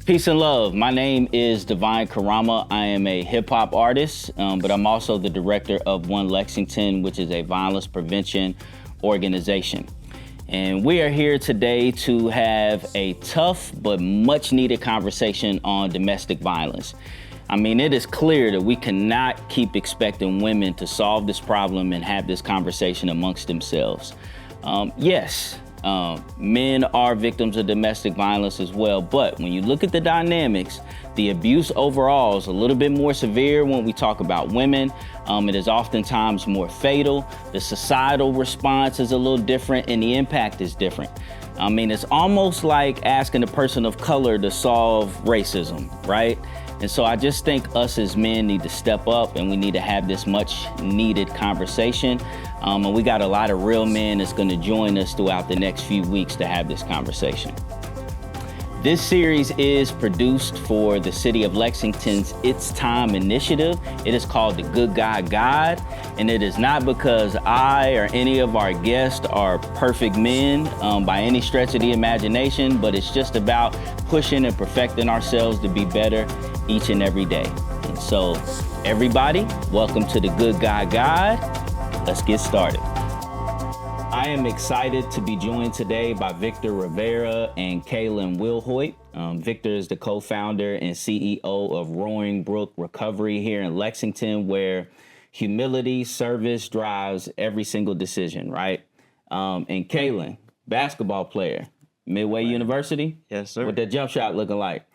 Peace and love. My name is Devine Carama. I am a hip hop artist, but I'm also the director of One Lexington, which is a violence prevention organization. And we are here today to have a tough but much needed conversation on domestic violence. I mean, it is clear that we cannot keep expecting women to solve this problem and have this conversation amongst themselves. Yes, men are victims of domestic violence as well, but when you look at the dynamics, the abuse overall is a little bit more severe when we talk about women. It is oftentimes more fatal. The societal response is a little different and the impact is different. I mean, it's almost like asking a person of color to solve racism, right? And so I just think us as men need to step up and we need to have this much needed conversation. And we got a lot of real men that's gonna join us throughout the next few weeks to have this conversation. This series is produced for the City of Lexington's It's Time initiative. It is called The Good Guy Guide, and it is not because I or any of our guests are perfect men by any stretch of the imagination, but it's just about pushing and perfecting ourselves to be better each and every day. And so, everybody, welcome to The Good Guy Guide. Let's get started. I am excited to be joined today by Victor Rivera and Caelin Wilhoite. Victor is the co-founder and CEO of Roaring Brook Recovery here in Lexington, where humility, service drives every single decision, right? And Caelin, basketball player, Midway University. Yes, sir. What that jump shot looking like?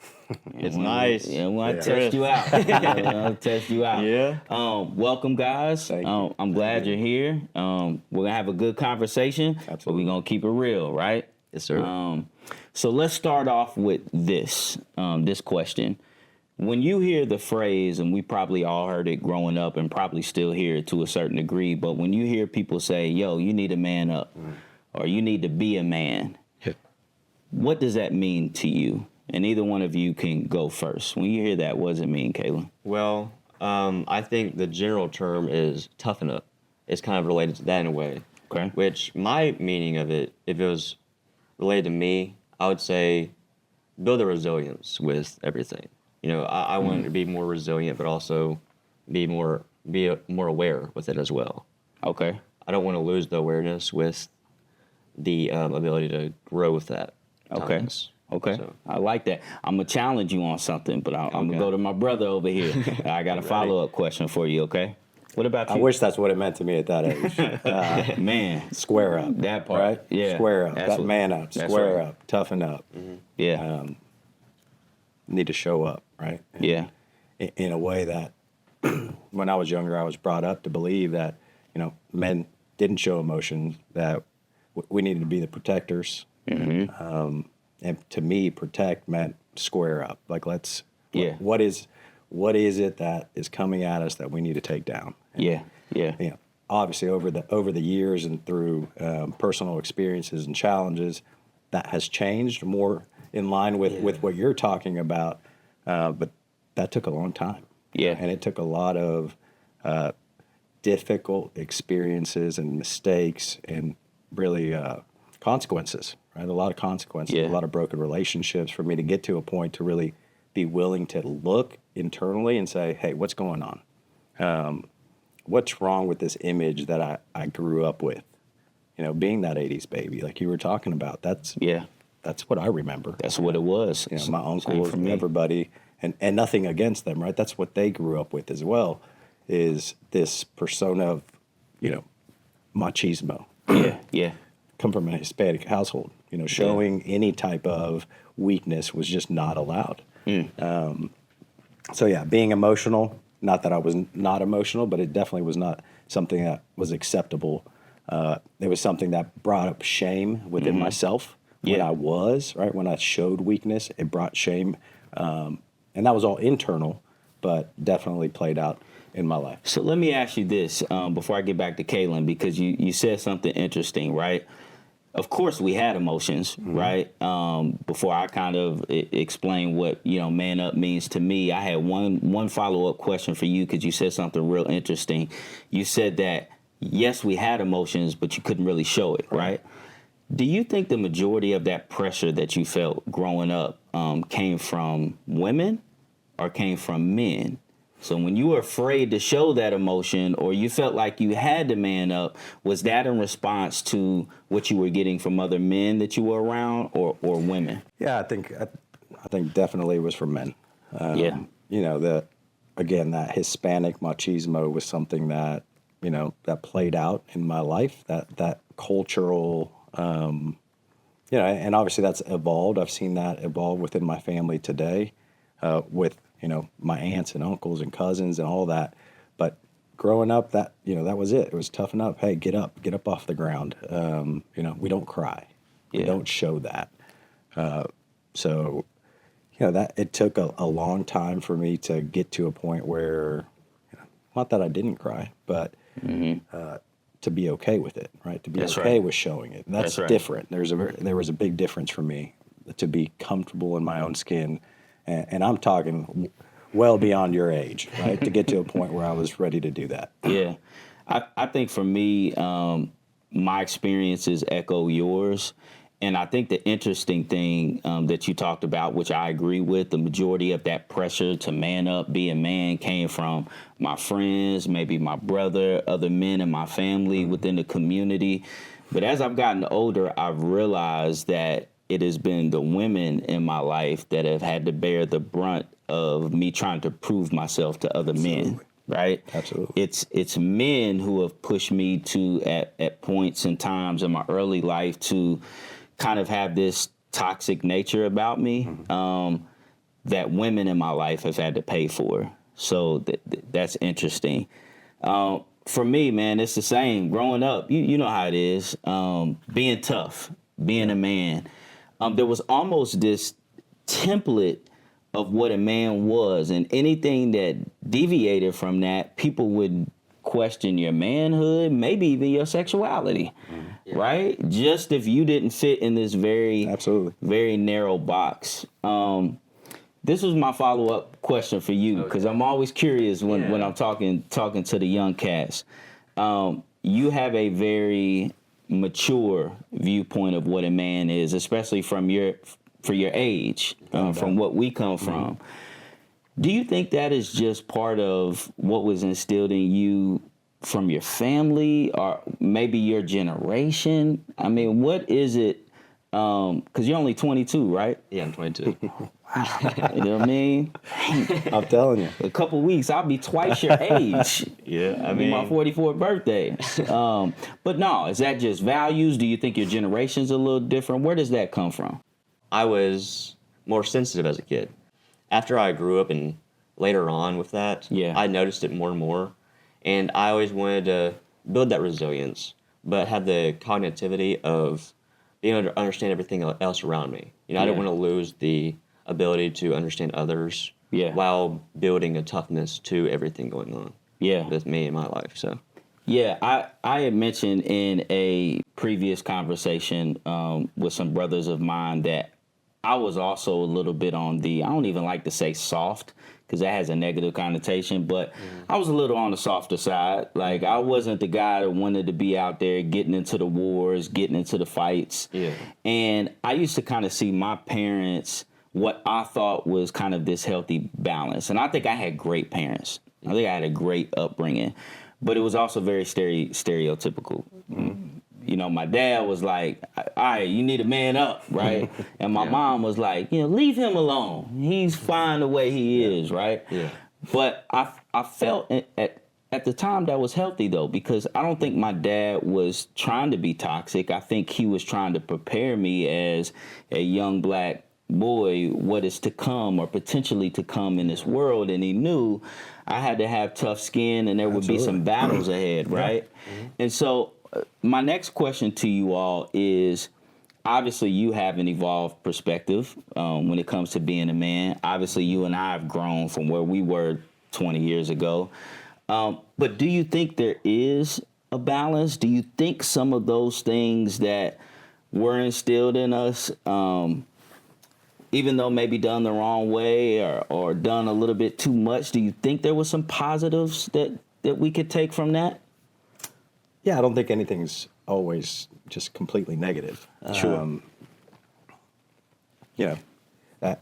It's nice. Yeah, we want to test you out. I'll test you out. Yeah. Welcome, guys. Thank you. I'm glad you're here. We're going to have a good conversation, Absolutely. but we're going to keep it real, right? Yes, sir. So let's start off with this question. When you hear the phrase, and we probably all heard it growing up and probably still hear it to a certain degree, but when you hear people say, yo, you need to man up, or you need to be a man, what does that mean to you? And either one of you can go first. When you hear that, what does it mean, Caelin? Well, I think the general term is toughen up. It's kind of related to that in a way. Okay. Which my meaning of it, if it was related to me, I would say build a resilience with everything. You know, I want to be more resilient, but also be more aware with it as well. Okay. I don't want to lose the awareness with the ability to grow with that. Okay. Toughness. Okay. So. I like that. I'm going to challenge you on something, but I'm going to go to my brother over here. I got a follow-up question for you, okay? What about you? I wish that's what it meant to me at that age. Man. Square up. That part. Right? Yeah. Square up. That's Man up. Square up. Toughen up. Mm-hmm. Yeah. Need to show up, right? Yeah. In a way that when I was younger, I was brought up to believe that, you know, men didn't show emotion, that we needed to be the protectors. Mm-hmm. And to me, protect meant square up. Like, let's, Yeah. what is it that is coming at us that we need to take down? And, Yeah. Yeah. you know, obviously over the years and through personal experiences and challenges, that has changed more in line with what you're talking about. But that took a long time. Yeah. And it took a lot of difficult experiences and mistakes and really consequences, right? A lot of consequences, Yeah. a lot of broken relationships for me to get to a point to really be willing to look internally and say, hey, what's going on? What's wrong with this image that I grew up with? You know, being that 80s baby, like you were talking about, that's what I remember. That's what it was. You know, my uncles, me. everybody, and nothing against them, right? That's what they grew up with as well, is this persona of, you know, machismo. Yeah. Yeah. Come from a Hispanic household, you know, showing any type of weakness was just not allowed. So yeah, being emotional, not that I was not emotional, but it definitely was not something that was acceptable. It was something that brought up shame within myself when I was, right? When I showed weakness, it brought shame. And that was all internal, but definitely played out in my life. So let me ask you this before I get back to Caelin, because you said something interesting, right? Of course, we had emotions, right? Before I kind of explain what, you know, man up means to me, I had one follow-up question for you because you said something real interesting. You said that, yes, we had emotions, but you couldn't really show it, right? Do you think the majority of that pressure that you felt growing up came from women or came from men? So when you were afraid to show that emotion or you felt like you had to man up, was that in response to what you were getting from other men that you were around or women? Yeah, I think definitely it was from men. Yeah. You know, that Hispanic machismo was something that, you know, that played out in my life, that cultural, you know, and obviously that's evolved. I've seen that evolve within my family today, with, you know, my aunts and uncles and cousins and all that. But growing up, that, you know, that was it. It was toughen up. Hey, get up off the ground. You know, we don't cry. Yeah. We don't show that. So, you know, that it took a long time for me to get to a point where, you know, not that I didn't cry, but to be okay with it, right? To be That's okay right. with showing it. That's right. different. There was a big difference for me to be comfortable in my own skin, and I'm talking well beyond your age, right? To get to a point where I was ready to do that. Yeah. I think for me, my experiences echo yours. And I think the interesting thing that you talked about, which I agree with, the majority of that pressure to man up, be a man, came from my friends, maybe my brother, other men in my family, within the community. But as I've gotten older, I've realized that it has been the women in my life that have had to bear the brunt of me trying to prove myself to other men. Right? Absolutely. It's men who have pushed me to at points and times in my early life to kind of have this toxic nature about me that women in my life have had to pay for. So that's interesting. For me, man, it's the same. Growing up, you know how it is. Being tough, being a man. There was almost this template of what a man was, and anything that deviated from that, people would question your manhood, maybe even your sexuality, right? Just if you didn't fit in this very narrow box. This was my follow-up question for you, because I'm always curious when I'm talking to the young cats. You have a very mature viewpoint of what a man is, especially for your age, from what we come from. Do you think that is just part of what was instilled in you from your family or maybe your generation? I mean, what is it? Because you're only 22, right? Yeah, I'm 22. You know what I mean? I'm telling you. A couple weeks, I'll be twice your age. Yeah, I Be my mean, 44th birthday. But no, is that just values? Do you think your generation's a little different? Where does that come from? I was more sensitive as a kid. After I grew up and later on with that, I noticed it more and more. And I always wanted to build that resilience, but have the cognitivity of being able to understand everything else around me. You know, I didn't want to lose the ability to understand others while building a toughness to everything going on with me in my life. So. Yeah, I had mentioned in a previous conversation with some brothers of mine that I was also a little bit on I don't even like to say soft, because that has a negative connotation, but I was a little on the softer side. Like, I wasn't the guy that wanted to be out there getting into the wars, getting into the fights. Yeah. And I used to kind of see my parents, what I thought was kind of this healthy balance. And I think I had great parents. I think I had a great upbringing, but it was also very stereotypical. You know, my dad was like, all right, you need to man up, right? And my mom was like, you know, leave him alone. He's fine the way he is, right? Yeah. But I felt at the time that was healthy, though, because I don't think my dad was trying to be toxic. I think he was trying to prepare me as a young black boy what is to come or potentially to come in this world. And he knew I had to have tough skin and there would be some battles ahead, right? And so my next question to you all is, obviously you have an evolved perspective when it comes to being a man. Obviously you and I have grown from where we were 20 years ago. But do you think there is a balance? Do you think some of those things that were instilled in us, even though maybe done the wrong way or done a little bit too much, do you think there was some positives that we could take from that? Yeah, I don't think anything's always just completely negative. Sure. You know, that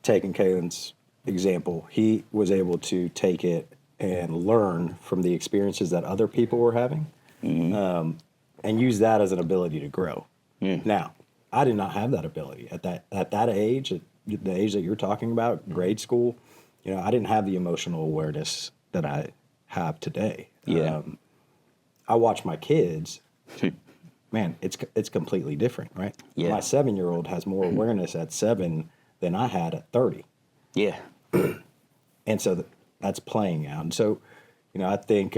taking Caelin's example, he was able to take it and learn from the experiences that other people were having, and use that as an ability to grow. Now, I did not have that ability at that age, at the age that you're talking about, grade school. You know, I didn't have the emotional awareness that I have today. Yeah. I watch my kids. Man, it's completely different, right? Yeah. My 7-year-old has more awareness at 7 than I had at 30. Yeah. And so that's playing out. And so, you know, I think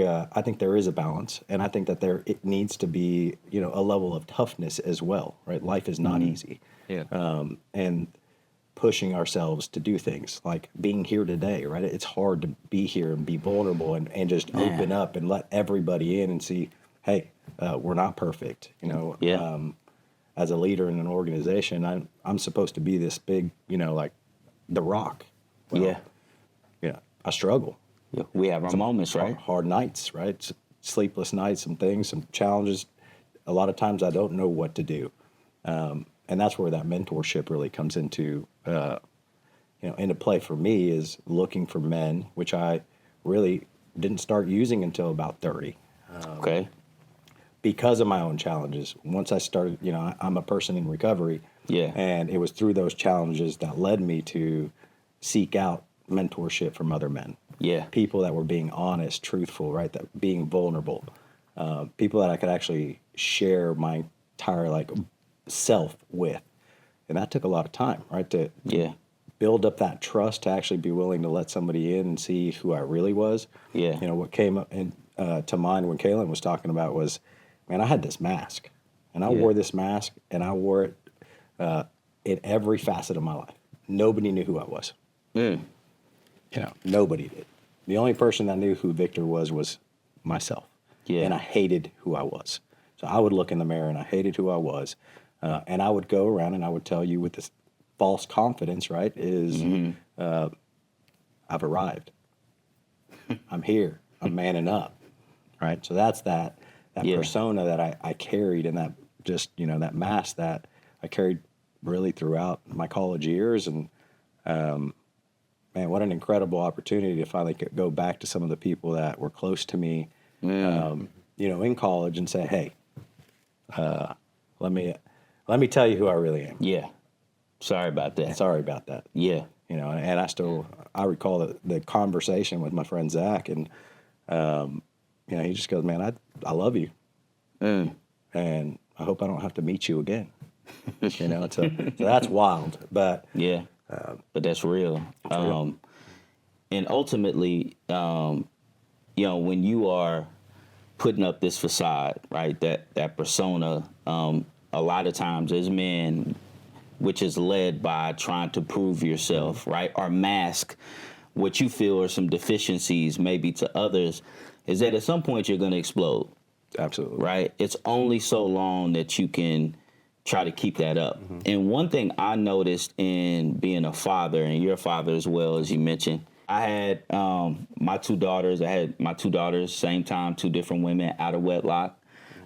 there is a balance, and I think that it needs to be, you know, a level of toughness as well, right? Life is not easy. Yeah. And pushing ourselves to do things like being here today, right? It's hard to be here and be vulnerable and just open up and let everybody in and see, hey, we're not perfect, you know. Yeah. As a leader in an organization, I'm supposed to be this big, you know, like the rock. Well, Yeah. Yeah, I struggle. Yeah. We have our moments, right? Hard nights, right? Sleepless nights, some things, some challenges. A lot of times I don't know what to do. And that's where that mentorship really comes into, you know, into play for me, is looking for men, which I really didn't start using until about 30. Okay. Because of my own challenges. Once I started, you know, I'm a person in recovery. Yeah. And it was through those challenges that led me to seek out mentorship from other men. Yeah. People that were being honest, truthful, right? That being vulnerable. People that I could actually share my entire like self with. And that took a lot of time, right? To Yeah. build up that trust, to actually be willing to let somebody in and see who I really was. Yeah. You know, what came up to mind when Caelin was talking about was, man, I had this mask, and I wore this mask, and I wore it in every facet of my life. Nobody knew who I was. You know, nobody did. The only person that knew who Victor was myself. Yeah. And I hated who I was. So I would look in the mirror and I hated who I was. And I would go around and I would tell you with this false confidence, right, is I've arrived. I'm here. I'm manning up. Right. So that's that persona that I carried, and that just, you know, that mask that I carried really throughout my college years. And man, what an incredible opportunity to finally go back to some of the people that were close to me, you know, in college, and say, hey, let me tell you who I really am. Yeah. Sorry about that. Sorry about that. Yeah. You know, and I recall the conversation with my friend Zach, and you know, he just goes, man, I love you, and I hope I don't have to meet you again. You know, so that's wild, but yeah, but that's real. And ultimately, you know, when you are putting up this facade, right, that persona, a lot of times as men, which is led by trying to prove yourself, right, or mask what you feel are some deficiencies maybe to others, is that at some point you're going to explode. Absolutely. Right? It's only so long that you can try to keep that up. And one thing I noticed in being a father, and you're a father as well, as you mentioned, I had my two daughters. I had my two daughters, same time, two different women out of wedlock.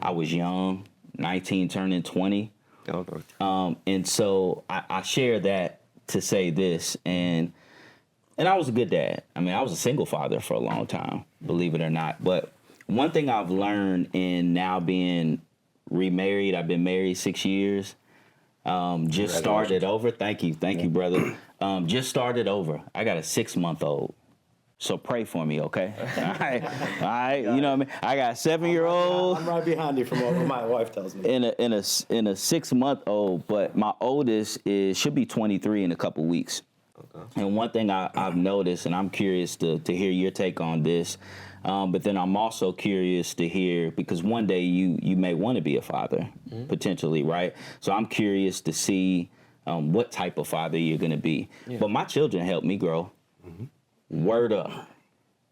I was young, 19 turning 20. And so I share that to say this, and I was a good dad. I mean, I was a single father for a long time, believe it or not. But one thing I've learned in now being remarried, I've been married 6 years, just started over. Thank you, brother. Just started over. I got a 6-month-old. So pray for me, okay? All right. You know what I mean? I got a 7-year-old. I'm right behind you from what my wife tells me. In a 6-month-old, but my oldest should be 23 in a couple weeks. Okay. And one thing I've noticed, and I'm curious to hear your take on this, but then I'm also curious to hear, because one day you may want to be a father, potentially, right? So I'm curious to see what type of father you're going to be. Yeah. But my children helped me grow. Word up.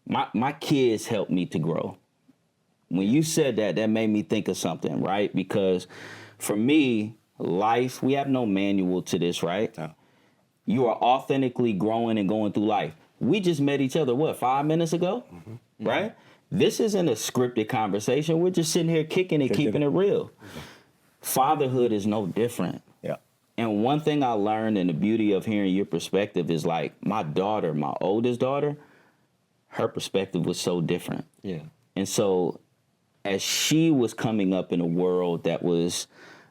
My kids helped me to grow. When you said that made me think of something, right? Because for me, life, we have no manual to this, right? No. You are authentically growing and going through life. We just met each other, 5 minutes ago? Right? this isn't a scripted conversation. We're just sitting here kicking and keeping it real. Fatherhood is no different. Yeah. And one thing I learned, and the beauty of hearing your perspective, is like my daughter, my oldest daughter, her perspective was so different. Yeah. And so as she was coming up in a world that was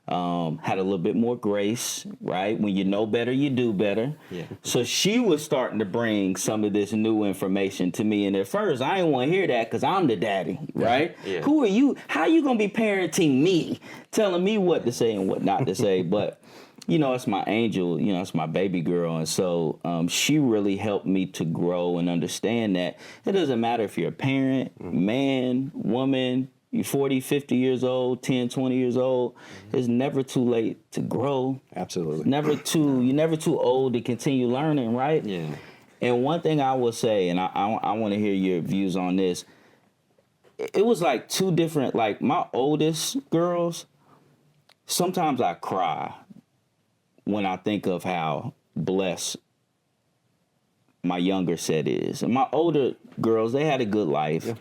had a little bit more grace, right? When you know better, you do better. Yeah. So she was starting to bring some of this new information to me. And at first, I didn't want to hear that because I'm the daddy, right? Yeah. Who are you? How are you going to be parenting me, telling me what to say and what not to say? But, you know, it's my angel, you know, it's my baby girl. And so she really helped me to grow and understand that it doesn't matter if you're a parent, man, woman, you're 40, 50 years old, 10, 20 years old. It's never too late to grow. Absolutely. You're never too old to continue learning, right? Yeah. And one thing I will say, and I want to hear your views on this, it was like two different, like my oldest girls, sometimes I cry when I think of how blessed my younger set is. And my older girls, they had a good life. Yeah.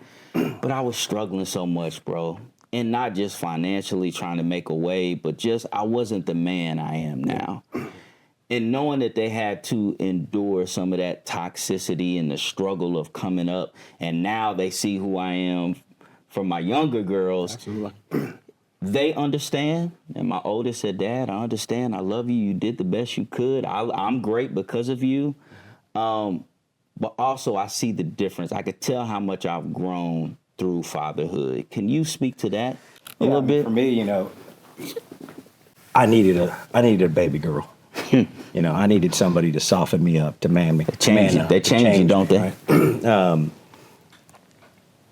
But I was struggling so much, bro. And not just financially trying to make a way, but just I wasn't the man I am now. And knowing that they had to endure some of that toxicity and the struggle of coming up, and now they see who I am from my younger girls. Absolutely. They understand. And my oldest said, Dad, I understand. I love you. You did the best you could. I'm great because of you. But also I see the difference. I could tell how much I've grown through fatherhood. Can you speak to that a little bit? For me, you know, I needed a baby girl. You know, I needed somebody to soften me up, to man me. They change you, don't they?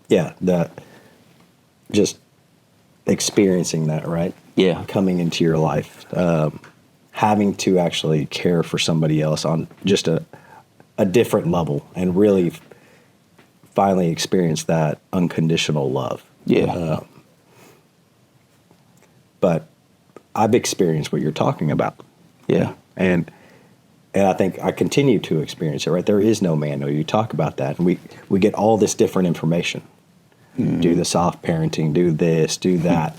Right? Just experiencing that, right? Yeah. Coming into your life, having to actually care for somebody else on just a different level, and really finally experience that unconditional love. Yeah. But I've experienced what you're talking about. Yeah. And I think I continue to experience it, right? There is no manual. You talk about that, and we get all this different information. Mm-hmm. Do the soft parenting, do this, do that.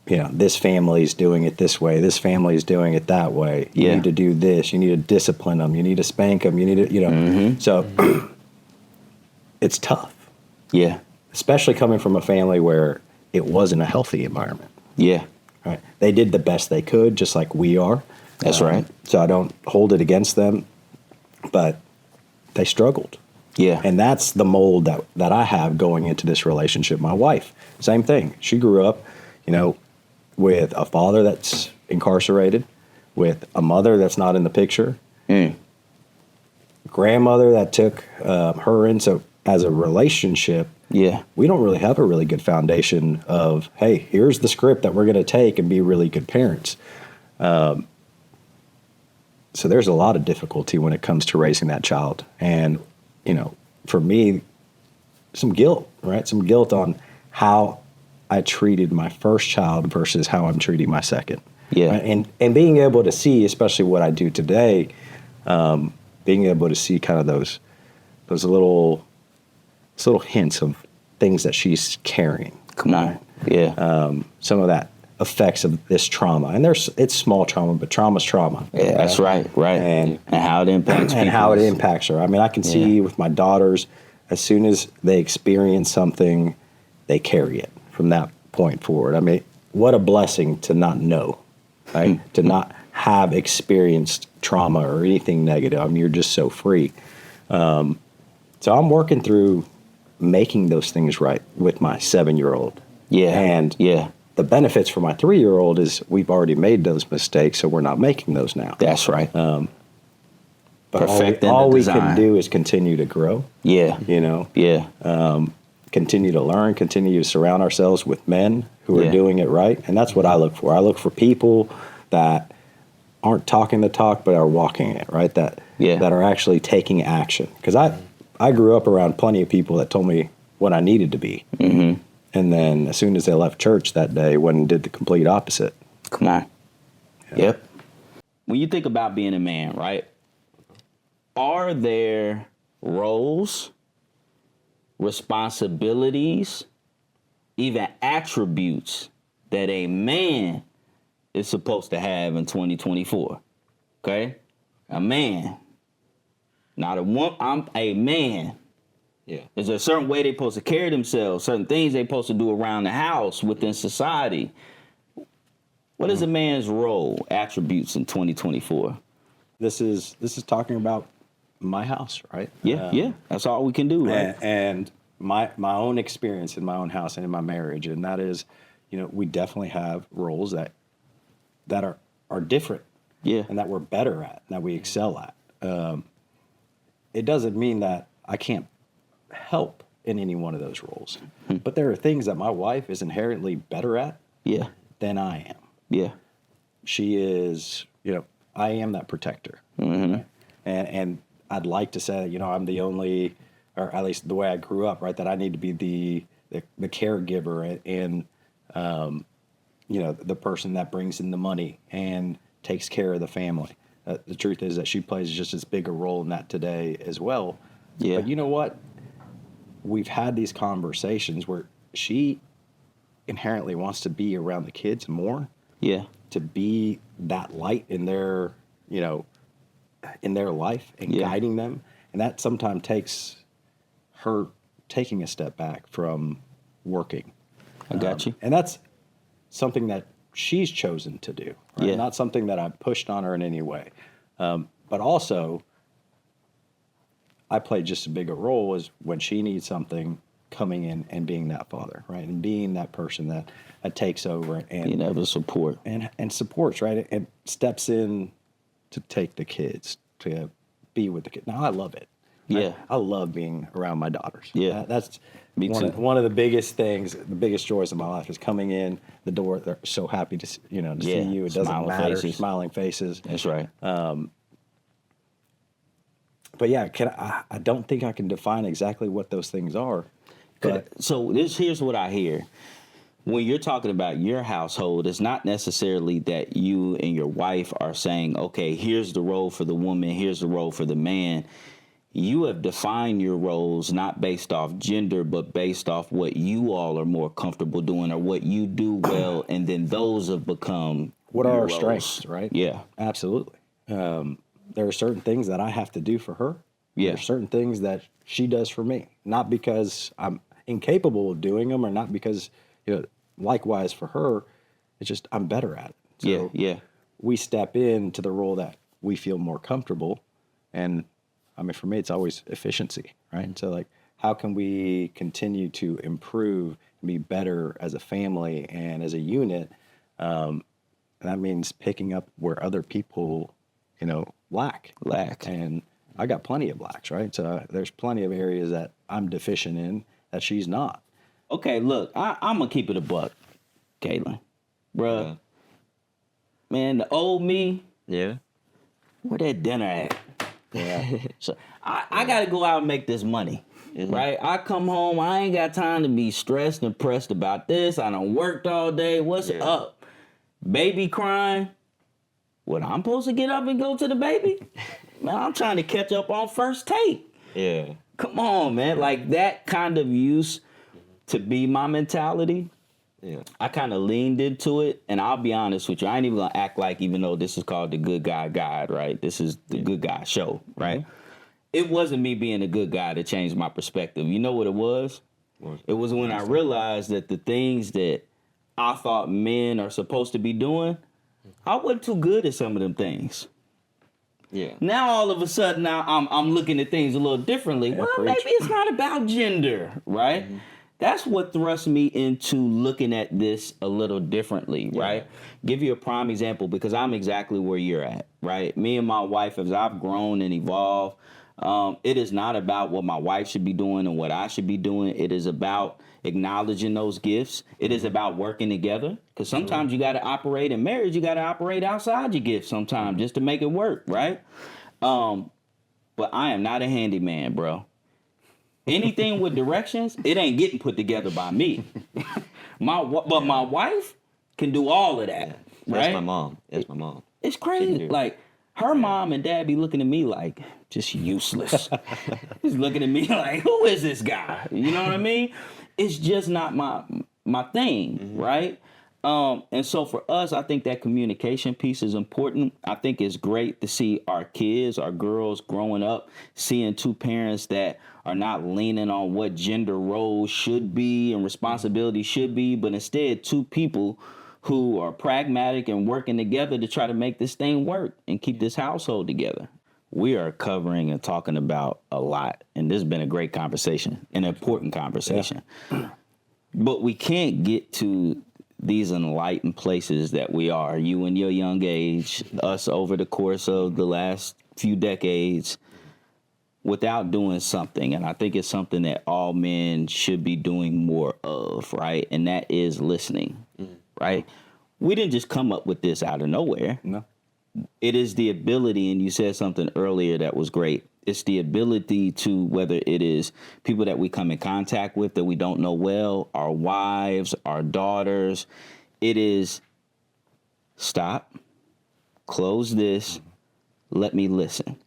You know, this family's doing it this way. This family's doing it that way. You need to do this. You need to discipline them. You need to spank them. You need to, you know. Mm-hmm. So it's tough. Yeah. Especially coming from a family where it wasn't a healthy environment. Yeah. Right. They did the best they could, just like we are. That's right. So I don't hold it against them, but they struggled. Yeah. And that's the mold that I have going into this relationship. My wife, same thing. She grew up, you know, with a father that's incarcerated, with a mother that's not in the picture, grandmother that took her in. So as a relationship, we don't really have a really good foundation of, hey, here's the script that we're going to take and be really good parents. So there's a lot of difficulty when it comes to raising that child. And, you know, for me, some guilt, right? Some guilt on how I treated my first child versus how I'm treating my second. Yeah. Right? And being able to see, especially what I do today, being able to see kind of those little hints of things that she's carrying. Come on. Yeah. Some of that effects of this trauma. And it's small trauma, but trauma's trauma. Yeah, that's right. Right. And how it impacts people. And how it impacts her. I mean, I can see with my daughters, as soon as they experience something, they carry it from that point forward. I mean, what a blessing to not know, right? To not have experienced trauma or anything negative. I mean, you're just so free. So I'm working through making those things right with my 7-year-old. Yeah. And the benefits for my 3-year-old is we've already made those mistakes, so we're not making those now. That's right. But all we can do is continue to grow. Yeah. You know? Yeah. Continue to learn, continue to surround ourselves with men who are doing it right. And that's what I look for. I look for people that aren't talking the talk, but are walking it, right? That are actually taking action. Because I grew up around plenty of people that told me what I needed to be. Mm-hmm. And then as soon as they left church that day, went and did the complete opposite. Come on. Yeah. Yep. When you think about being a man, right? Are there roles responsibilities, even attributes that a man is supposed to have in 2024. Okay? A man. Not a woman. I'm a man. Yeah. There's a certain way they're supposed to carry themselves, certain things they're supposed to do around the house, within society. What is a man's role, attributes in 2024? This is talking about my house, right? Yeah. That's all we can do, right? And my own experience in my own house and in my marriage, and that is, we definitely have roles that are different, and that we're better at, that we excel at. It doesn't mean that I can't help in any one of those roles, but there are things that my wife is inherently better at, than I am. Yeah. She is, I am that protector, and I'd like to say, I'm the only, or at least the way I grew up, right, that I need to be the caregiver and the person that brings in the money and takes care of the family. The truth is that she plays just as big a role in that today as well. Yeah. But you know what? We've had these conversations where she inherently wants to be around the kids more. Yeah. To be that light in their, in their life and guiding them. And that sometimes takes her taking a step back from working. I got you. And that's something that she's chosen to do. Right? Yeah. Not something that I've pushed on her in any way. But also, I play just as big a role as when she needs something, coming in and being that father, right? And being that person that takes over and have a support. And supports, right? And steps in to take the kids, to be with the kids. Now, I love it. Yeah. I love being around my daughters. Yeah. That's Me too. one of the biggest things, the biggest joys of my life is coming in the door. They're so happy to see you. It doesn't Smiling matter. faces. Smiling faces. That's right. But yeah, I don't think I can define exactly what those things are. But So here's what I hear. When you're talking about your household, it's not necessarily that you and your wife are saying, okay, here's the role for the woman, here's the role for the man. You have defined your roles not based off gender, but based off what you all are more comfortable doing or what you do well, and then those have become what are your our roles. strengths, right? Yeah. Absolutely. There are certain things that I have to do for her. Yeah. There are certain things that she does for me, not because I'm incapable of doing them or not because, likewise for her, it's just I'm better at it. So we step into the role that we feel more comfortable. And I mean, for me, it's always efficiency, right? So like, how can we continue to improve and be better as a family and as a unit? And that means picking up where other people, lack. And I got plenty of lacks, right? So there's plenty of areas that I'm deficient in that she's not. Okay, look, I'm going to keep it a buck, Caelin. Bruh. Man, the old me, where that dinner at? Yeah. So I got to go out and make this money, right? I come home, I ain't got time to be stressed and pressed about this. I done worked all day. What's up? Baby crying. What, I'm supposed to get up and go to the baby? Man, I'm trying to catch up on first take. Yeah. Come on, man. Like that kind of used to be my mentality. Yeah. I kind of leaned into it, and I'll be honest with you. I ain't even gonna act like, even though this is called the Good Guy Guide, right? This is the Good Guy Show, right? It wasn't me being a good guy that changed my perspective. You know what it was? It was when I realized that the things that I thought men are supposed to be doing, I wasn't too good at some of them things. Yeah. Now all of a sudden, now I'm looking at things a little differently. Well, maybe it's not about gender, right? That's what thrust me into looking at this a little differently, right? Give you a prime example, because I'm exactly where you're at, right? Me and my wife, as I've grown and evolved, it is not about what my wife should be doing and what I should be doing. It is about acknowledging those gifts. It is about working together, because sometimes you got to operate in marriage. You got to operate outside your gifts sometimes just to make it work, right? But I am not a handyman, bro. Anything with directions, it ain't getting put together by me. But my wife can do all of that, right? That's my mom. That's my mom. It's crazy. Like, Her mom and dad be looking at me like just useless. He's looking at me like, who is this guy? You know what I mean? It's just not my thing, right? And so for us, I think that communication piece is important. I think it's great to see our kids, our girls growing up, seeing two parents that are not leaning on what gender roles should be and responsibilities should be, but instead two people who are pragmatic and working together to try to make this thing work and keep this household together. We are covering and talking about a lot, and this has been a great conversation, an important conversation. Yeah. But we can't get to these enlightened places that we are, you in your young age, us over the course of the last few decades, without doing something. And I think it's something that all men should be doing more of, right? And that is listening, right? We didn't just come up with this out of nowhere. No. It is the ability, and you said something earlier that was great. It's the ability to, whether it is people that we come in contact with that we don't know well, our wives, our daughters, it is stop, close this, let me listen.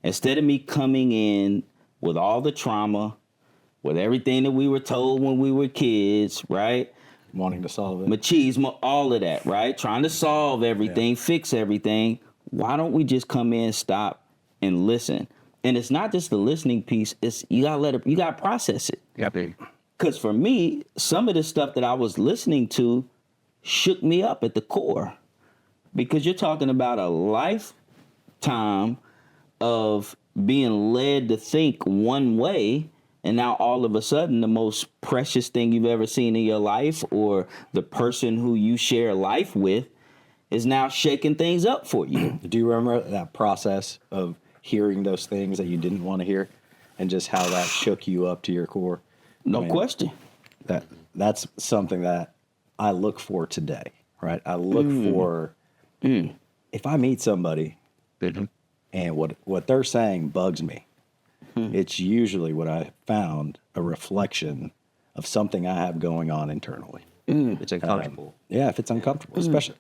Instead of me coming in with all the trauma, with everything that we were told when we were kids, right? Wanting to solve it. Machismo, all of that, right? Trying to solve everything, fix everything. Why don't we just come in, stop, and listen? And it's not just the listening piece. It's you gotta process it. Yeah. Because for me, some of the stuff that I was listening to shook me up at the core. Because you're talking about a lifetime of being led to think one way, and now all of a sudden the most precious thing you've ever seen in your life, or the person who you share life with, is now shaking things up for you. Do you remember that process of hearing those things that you didn't want to hear, and just how that shook you up to your core? No question. That's something that I look for today, right? I look for, if I meet somebody and what they're saying bugs me, it's usually what I found a reflection of something I have going on internally. It's uncomfortable. Yeah, if it's uncomfortable, especially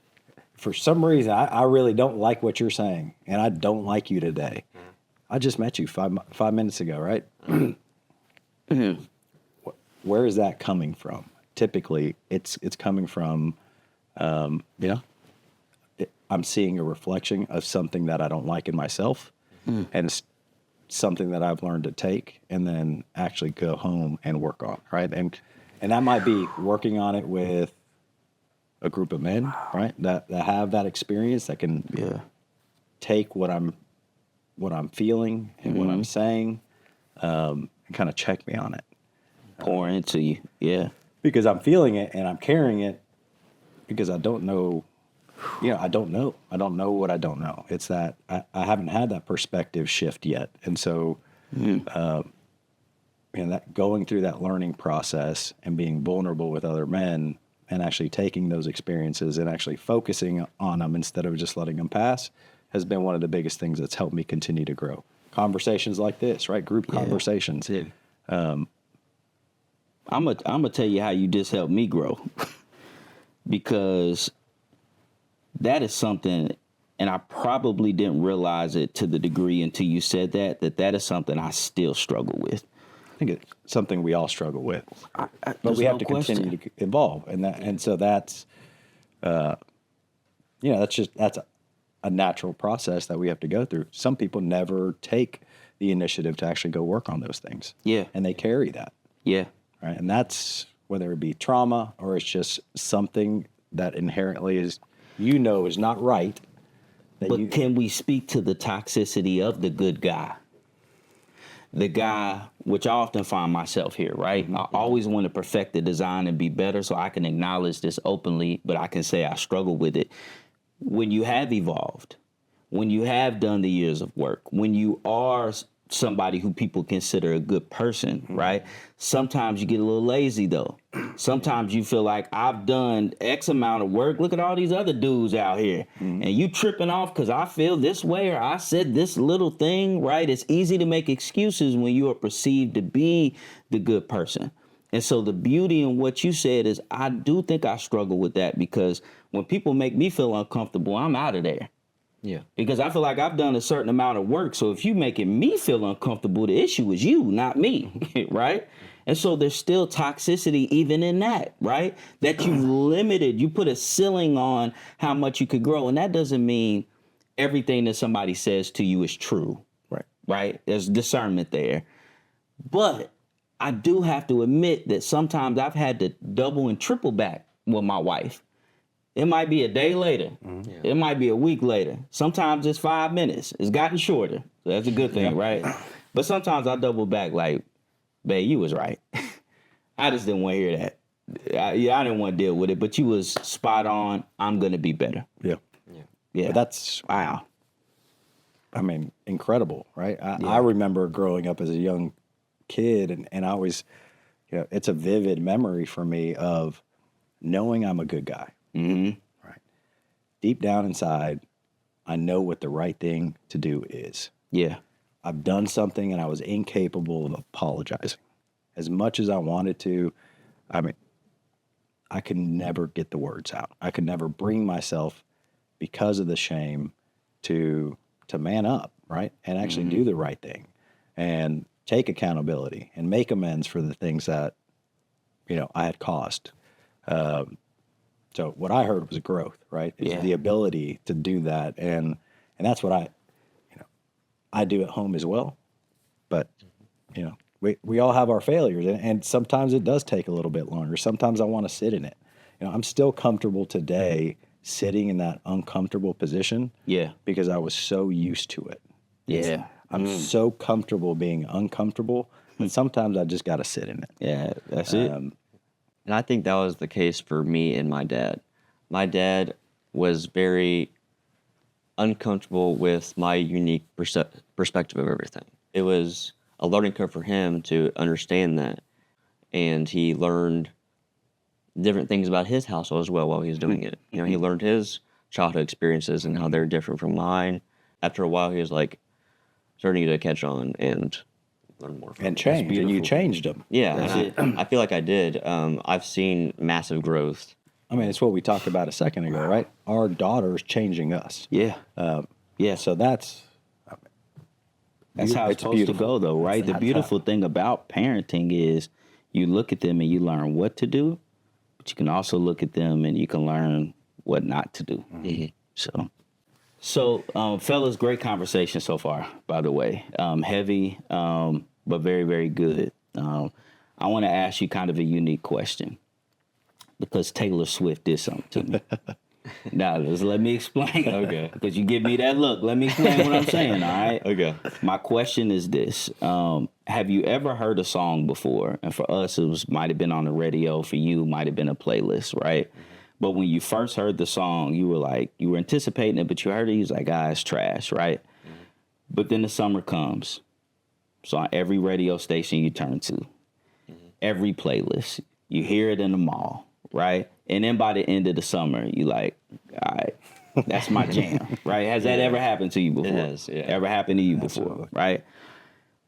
for some reason, I really don't like what you're saying, and I don't like you today. I just met you 5 minutes ago, right? Where is that coming from? Typically, it's coming from, I'm seeing a reflection of something that I don't like in myself, and it's something that I've learned to take and then actually go home and work on, right? And that might be working on it with a group of men, right? That have that experience, that can take what I'm feeling and what I'm saying, and kind of check me on it. Pour into you, yeah. Because I'm feeling it and I'm carrying it because I don't know. I don't know. I don't know what I don't know. It's that I haven't had that perspective shift yet. And so, that going through that learning process and being vulnerable with other men and actually taking those experiences and actually focusing on them instead of just letting them pass has been one of the biggest things that's helped me continue to grow. Conversations like this, right? Group conversations. Yeah. I'm gonna tell you how you just helped me grow. Because that is something, and I probably didn't realize it to the degree until you said that is something I still struggle with. I think it's something we all struggle with, but we have to continue to evolve, and so that's, that's a natural process that we have to go through. Some people never take the initiative to actually go work on those things. Yeah, and they carry that. Yeah, right, and that's whether it be trauma or it's just something that inherently is not right. But can we speak to the toxicity of the good guy? The guy, which I often find myself here, right? I always want to perfect the design and be better so I can acknowledge this openly, but I can say I struggle with it. When you have evolved, when you have done the years of work, when you are somebody who people consider a good person, right? Sometimes you get a little lazy, though. Sometimes you feel like I've done X amount of work. Look at all these other dudes out here. And you tripping off because I feel this way or I said this little thing, right? It's easy to make excuses when you are perceived to be the good person. And so the beauty in what you said is I do think I struggle with that, because when people make me feel uncomfortable, I'm out of there. Yeah. Because I feel like I've done a certain amount of work. So if you making me feel uncomfortable, the issue is you, not me, right? And so there's still toxicity even in that, right? That you've limited, you put a ceiling on how much you could grow. And that doesn't mean everything that somebody says to you is true, right? There's discernment there. But I do have to admit that sometimes I've had to double and triple back with my wife. It might be a day later. Mm-hmm. Yeah. It might be a week later. Sometimes it's 5 minutes. It's gotten shorter. So that's a good thing, right? But sometimes I double back like, babe, you was right. I just didn't want to hear that. I didn't want to deal with it, but you was spot on. I'm going to be better. Yeah. But that's, wow. I mean, incredible, right? I remember growing up as a young kid, and I always, it's a vivid memory for me of knowing I'm a good guy. Mm-hmm. Right. Deep down inside, I know what the right thing to do is. Yeah. I've done something and I was incapable of apologizing. As much as I wanted to, I mean, I could never get the words out. I could never bring myself, because of the shame, to man up, right? And actually do the right thing and take accountability and make amends for the things that, I had caused. So what I heard was growth, right? It's the ability to do that. And that's what I do at home as well. But, we all have our failures, and sometimes it does take a little bit longer. Sometimes I want to sit in it. I'm still comfortable today sitting in that uncomfortable position. Yeah. Because I was so used to it. Yeah. I'm so comfortable being uncomfortable, but sometimes I just got to sit in it. Yeah, that's it. And I think that was the case for me and my dad. My dad was very uncomfortable with my unique perspective of everything. It was a learning curve for him to understand that. And he learned different things about his household as well while he was doing it. He learned his childhood experiences and how they're different from mine. After a while, he was like starting to catch on and learn more from and change, and you changed them. Yeah, I feel like I did. I've seen massive growth. I mean, it's what we talked about a second ago, right? Our daughter's changing us. Yeah. So that's how it's supposed to go, though, right? The beautiful thing about parenting is you look at them and you learn what to do, but you can also look at them and you can learn what not to do. Mm-hmm. So, fellas, great conversation so far, by the way. Heavy, but very, very good. I want to ask you kind of a unique question because Taylor Swift did something to me. Now, let me explain. Okay. Because you give me that look. Let me explain what I'm saying, all right? Okay. My question is this. Have you ever heard a song before? And for us, it might have been on the radio. For you, might have been a playlist, right? Mm-hmm. But when you first heard the song, you were anticipating it, but you heard it, you was like, it's trash, right? Mm-hmm. But then the summer comes. So on every radio station you turn to, every playlist, you hear it in the mall, right? And then by the end of the summer, you like, all right, that's my jam, right? Has that ever happened to you before? It has, yeah. Ever happened to you before, right?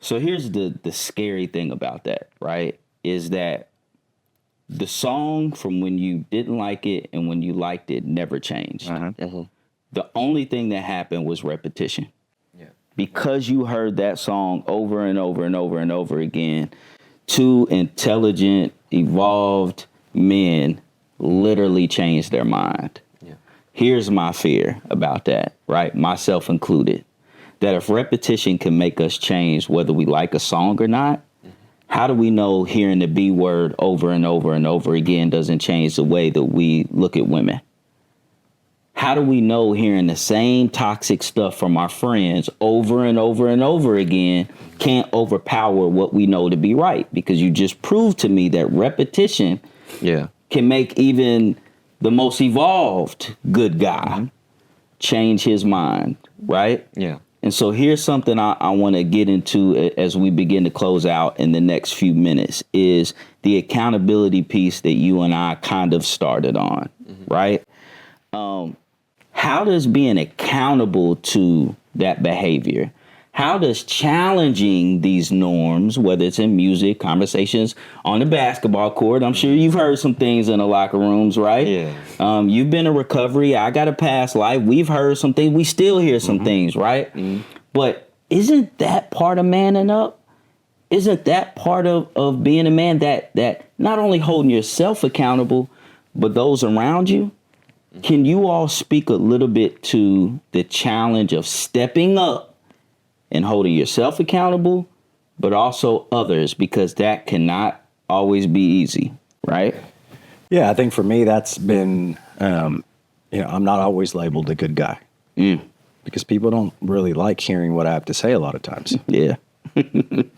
So here's the scary thing about that, right? Is that the song from when you didn't like it and when you liked it never changed. The only thing that happened was repetition. Yeah. Because you heard that song over and over and over and over again, two intelligent, evolved men literally changed their mind. Yeah. Here's my fear about that, right? Myself included. That if repetition can make us change whether we like a song or not, how do we know hearing the B word over and over and over again doesn't change the way that we look at women? How do we know hearing the same toxic stuff from our friends over and over and over again can't overpower what we know to be right? Because you just proved to me that repetition can make even the most evolved good guy change his mind, right? Yeah. And so here's something I want to get into as we begin to close out in the next few minutes is the accountability piece that you and I kind of started on, right? How does being accountable to that behavior, how does challenging these norms, whether it's in music, conversations on the basketball court, I'm sure you've heard some things in the locker rooms, right? Yeah. You've been in recovery. I got a past life. We've heard some things. We still hear some things, right? But isn't that part of manning up? Isn't that part of being a man that not only holding yourself accountable, but those around you? Can you all speak a little bit to the challenge of stepping up and holding yourself accountable, but also others, because that cannot always be easy, right? Yeah, I think for me, that's been, I'm not always labeled a good guy because people don't really like hearing what I have to say a lot of times. Yeah.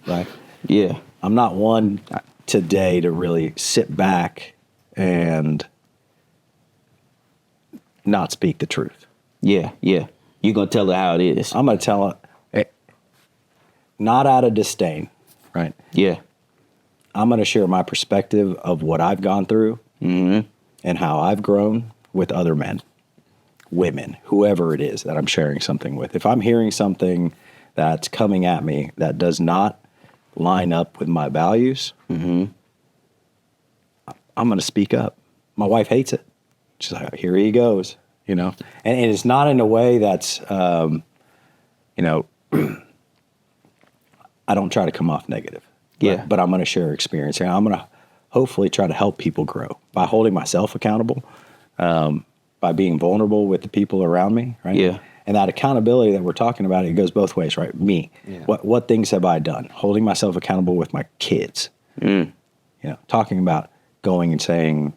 Right? Yeah. I'm not one today to really sit back and not speak the truth. Yeah. Yeah. You're going to tell her how it is. I'm going to tell her, not out of disdain, right? Yeah. I'm going to share my perspective of what I've gone through and how I've grown with other men, women, whoever it is that I'm sharing something with. If I'm hearing something that's coming at me that does not line up with my values, I'm going to speak up. My wife hates it. She's like, here he goes, and it's not in a way that's, I don't try to come off negative. But I'm going to share experience. And I'm going to hopefully try to help people grow by holding myself accountable, by being vulnerable with the people around me, right? Yeah. And that accountability that we're talking about, it goes both ways, right? Me, what things have I done? Holding myself accountable with my kids. Talking about going and saying,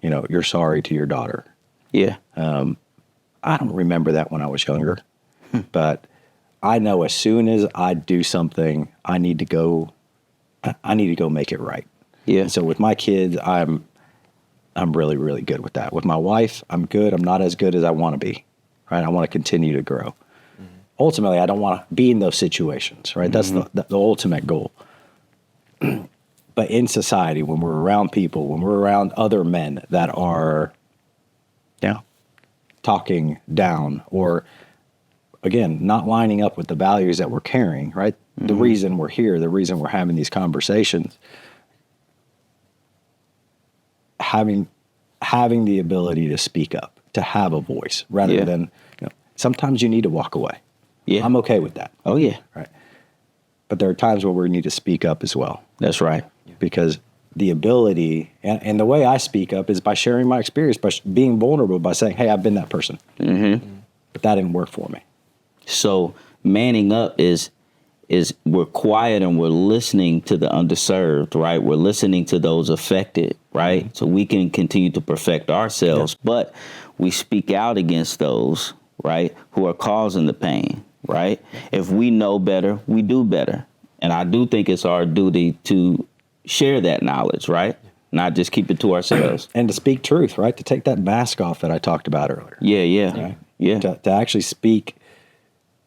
you're sorry to your daughter. Yeah. I don't remember that when I was younger, but I know as soon as I do something, I need to go make it right. Yeah. And so with my kids, I'm really, really good with that. With my wife, I'm good. I'm not as good as I want to be, right? I want to continue to grow. Ultimately, I don't want to be in those situations, right? That's the ultimate goal. But in society, when we're around people, when we're around other men that are, talking down or, again, not lining up with the values that we're carrying, right? The reason we're here, the reason we're having these conversations, having the ability to speak up, to have a voice, rather than, sometimes you need to walk away. Yeah. I'm okay with that. Oh, yeah. Right. But there are times where we need to speak up as well. That's right. Because the ability, and the way I speak up is by sharing my experience, by being vulnerable, by saying, hey, I've been that person. But that didn't work for me. So manning up is we're quiet and we're listening to the underserved, right? We're listening to those affected, right? So we can continue to perfect ourselves, but we speak out against those, right, who are causing the pain, right? If we know better, we do better. And I do think it's our duty to share that knowledge, right? Not just keep it to ourselves. And to speak truth, right? To take that mask off that I talked about earlier. Yeah. To actually speak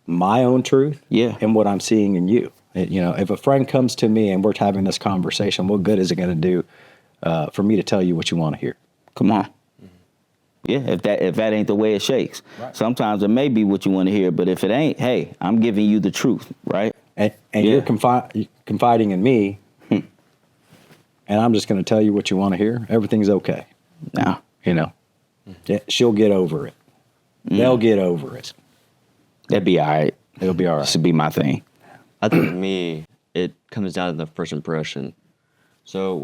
my own truth and what I'm seeing in you. If a friend comes to me and we're having this conversation, what good is it going to do for me to tell you what you want to hear? Come on. Yeah, if that ain't the way it shakes. Right. Sometimes it may be what you want to hear, but if it ain't, hey, I'm giving you the truth, right? And you're confiding in me, and I'm just going to tell you what you want to hear. Everything's okay. Now, she'll get over it. They'll get over it. That'd be all right. It'll be all right. This would be my thing. I think for me, it comes down to the first impression. So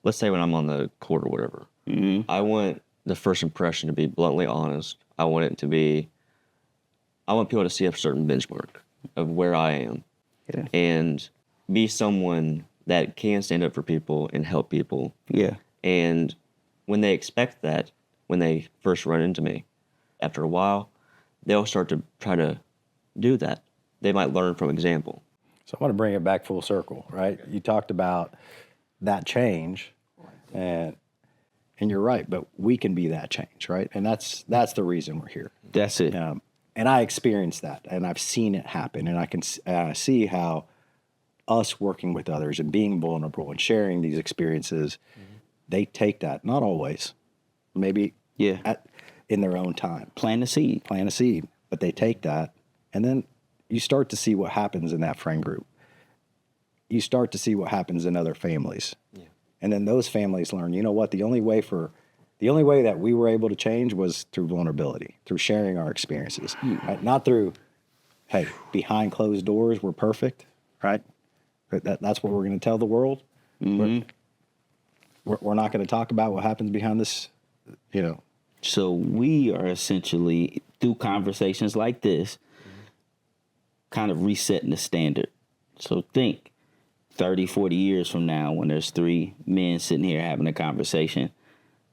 let's say when I'm on the court or whatever, I want the first impression to be bluntly honest. I want people to see a certain benchmark of where I am and be someone that can stand up for people and help people. Yeah. And when they expect that, when they first run into me, after a while, they'll start to try to do that. They might learn from example. So I want to bring it back full circle, right? You talked about that change, and you're right, but we can be that change, right? And that's the reason we're here. That's it. And I experienced that, and I've seen it happen, and I see how us working with others and being vulnerable and sharing these experiences, they take that, not always, maybe in their own time. Plant a seed. But they take that, and then you start to see what happens in that friend group. You start to see what happens in other families. Yeah. And then those families learn, you know what, the only way that we were able to change was through vulnerability, through sharing our experiences, right? Not through, hey, behind closed doors, we're perfect, right? But that's what we're going to tell the world. Mm-hmm. We're not going to talk about what happens behind this, you know. So we are essentially, through conversations like this, kind of resetting the standard. So think 30, 40 years from now, when there's three men sitting here having a conversation,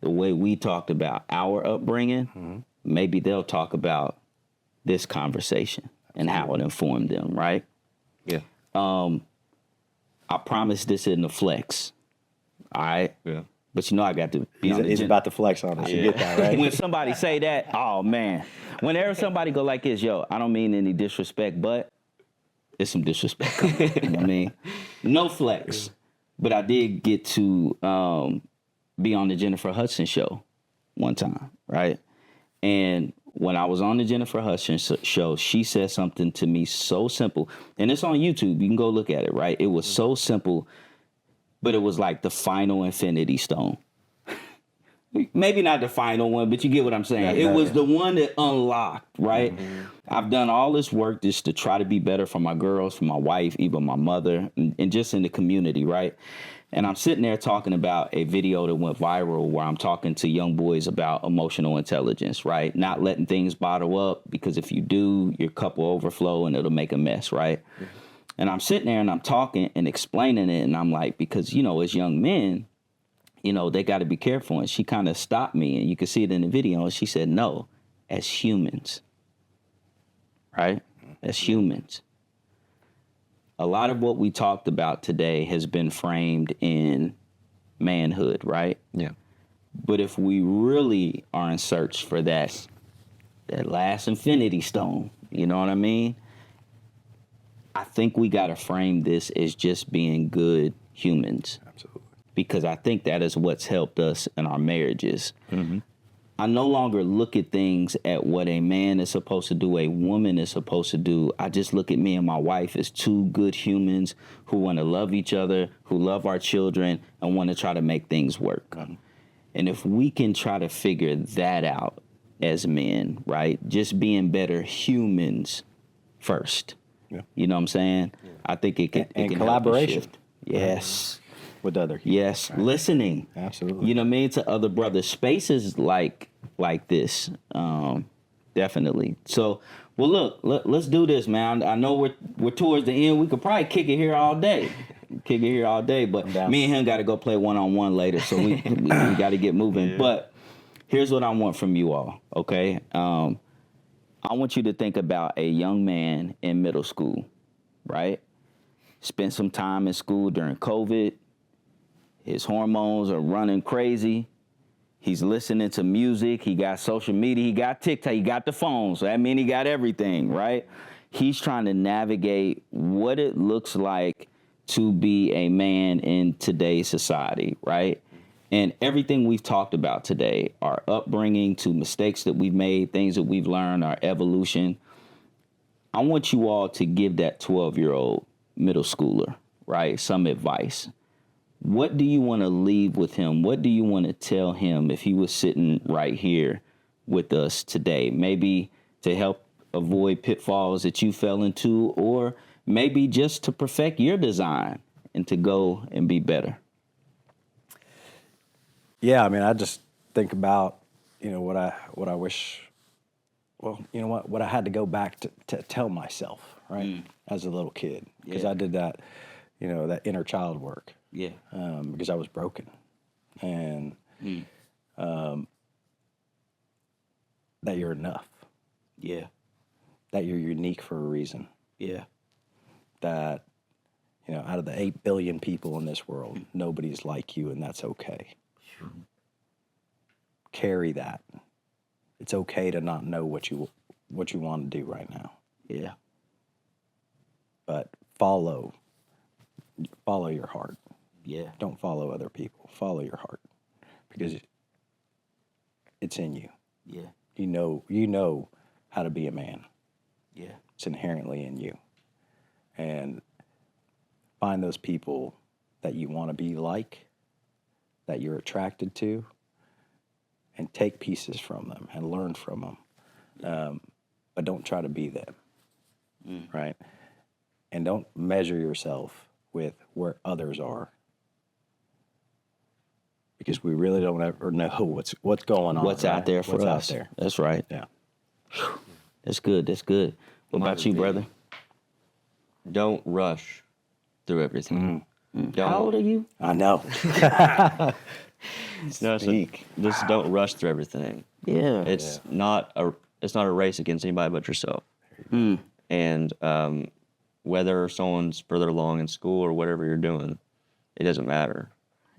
the way we talked about our upbringing, maybe they'll talk about this conversation and how it informed them, right? Yeah. I promise this isn't a flex, all right? Yeah. But you know I got to be on the He's about to flex on us. You get that, right? When somebody say that, oh, man. Whenever somebody go like this, yo, I don't mean any disrespect, but it's some disrespect coming. You know what I mean? No flex. But I did get to be on the Jennifer Hudson show one time, right? And when I was on the Jennifer Hudson show, she said something to me so simple. And it's on YouTube. You can go look at it, right? It was so simple, but it was like the final infinity stone. Maybe not the final one, but you get what I'm saying. It was the one that unlocked, right? Mm-hmm. I've done all this work just to try to be better for my girls, for my wife, even my mother, and just in the community, right? And I'm sitting there talking about a video that went viral where I'm talking to young boys about emotional intelligence, right? Not letting things bottle up, because if you do, your cup will overflow and it'll make a mess, right? Mm-hmm. And I'm sitting there and I'm talking and explaining it, and I'm like, because, you know, as young men, you know, they got to be careful. And she kind of stopped me, and you can see it in the video. And she said, no, as humans, right? As humans. A lot of what we talked about today has been framed in manhood, right? Yeah. But if we really are in search for that last infinity stone, you know what I mean? I think we got to frame this as just being good humans. Absolutely. Because I think that is what's helped us in our marriages. Mm-hmm. I no longer look at things at what a man is supposed to do, a woman is supposed to do. I just look at me and my wife as two good humans who want to love each other, who love our children, and want to try to make things work. Mm-hmm. And if we can try to figure that out as men, right, just being better humans first, you know what I'm saying? Yeah. I think it can, and it can collaboration. Help us shift. Yes. With other humans. Yes, right. Listening. Absolutely. You know what I mean? To other brothers. Spaces like this, definitely. So, well, look, let's do this, man. I know we're towards the end. We could probably kick it here all day. But me and him got to go play one-on-one later, so we got to get moving. Yeah. But here's what I want from you all, okay? I want you to think about a young man in middle school, right? Spent some time in school during COVID. His hormones are running crazy. He's listening to music. He got social media. He got TikTok. He got the phone. So that means he got everything, right? He's trying to navigate what it looks like to be a man in today's society, right? And everything we've talked about today, our upbringing to mistakes that we've made, things that we've learned, our evolution. I want you all to give that 12-year-old middle schooler, right, some advice. What do you want to leave with him? What do you want to tell him if he was sitting right here with us today? Maybe to help avoid pitfalls that you fell into, or maybe just to perfect your design and to go and be better. Yeah, I mean, I just think about, you know, what I wish, well, you know what I had to go back to tell myself, right, as a little kid, because I did that, you know, that inner child work. Yeah. Because I was broken, and that you're enough. Yeah. That you're unique for a reason. Yeah. That, you know, out of the 8 billion people in this world, nobody's like you, and that's okay. Carry that. It's okay to not know what you want to do right now. Yeah. But follow your heart. Yeah. Don't follow other people. Follow your heart, because it's in you. Yeah. You know how to be a man. Yeah. It's inherently in you. And find those people that you want to be like, that you're attracted to, and take pieces from them and learn from them. But don't try to be them, right? And don't measure yourself with where others are, because we really don't ever know what's going on. What's out there for what's us. Out there. That's right. Yeah. That's good. That's good. What Mine about would you, be- brother? Don't rush through everything. Don't, How old are you? I know. No, so Speak. just don't rush through everything. Yeah. It's not a race against anybody but yourself. And whether someone's further along in school or whatever you're doing, it doesn't matter.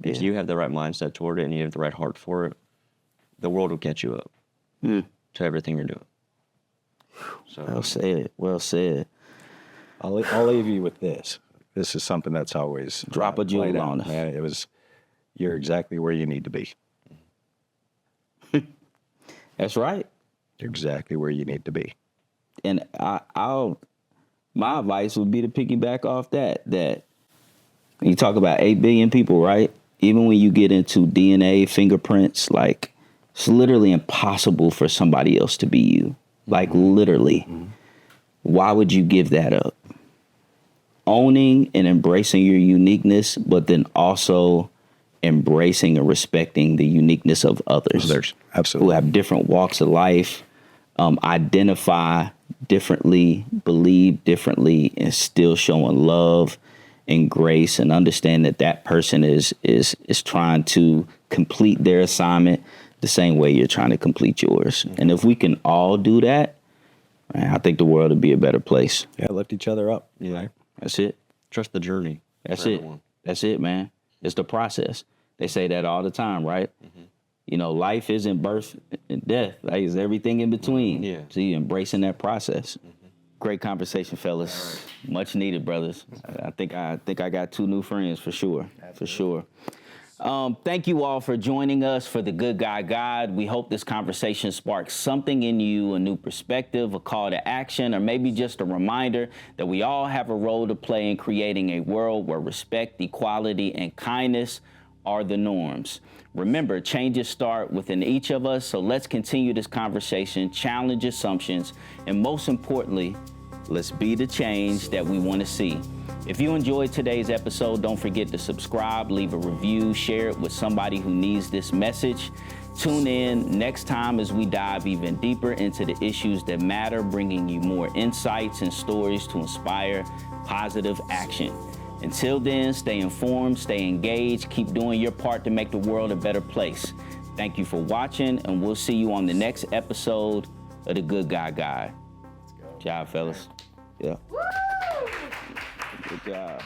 If you have the right mindset toward it and you have the right heart for it, the world will catch you up to everything you're doing. So Well said. Well said. I'll leave you with this. This is something that's always Drop a jewel played out, on us. man. You're exactly where you need to be. That's right. You're exactly where you need to be. And my advice would be to piggyback off that you talk about 8 billion people, right? Even when you get into DNA, fingerprints, like it's literally impossible for somebody else to be you. Like literally. Why would you give that up? Owning and embracing your uniqueness, but then also embracing and respecting the uniqueness of others. Absolutely. Who have different walks of life, identify differently, believe differently, and still showing love and grace, and understand that person is trying to complete their assignment the same way you're trying to complete yours. And if we can all do that, I think the world would be a better place. Yeah, lift each other up. yeah, Right? That's it. trust the journey. That's for it. everyone. That's it, man. It's the process. They say that all the time, right? You know, life isn't birth and death. Like, it's everything in between. Yeah. So you're embracing that process. Great conversation, fellas. Much needed, brothers. I think I got 2 new friends for sure. For sure. Thank you all for joining us for the Good Guy Guide. We hope this conversation sparks something in you, a new perspective, a call to action, or maybe just a reminder that we all have a role to play in creating a world where respect, equality, and kindness are the norms. Remember, changes start within each of us, so let's continue this conversation, challenge assumptions, and most importantly, let's be the change that we want to see. If you enjoyed today's episode, don't forget to subscribe, leave a review, share it with somebody who needs this message. Tune in next time as we dive even deeper into the issues that matter, bringing you more insights and stories to inspire positive action. Until then, stay informed, stay engaged, keep doing your part to make the world a better place. Thank you for watching, and we'll see you on the next episode of the Good Guy Guide. Good job, fellas. Yeah. Good job.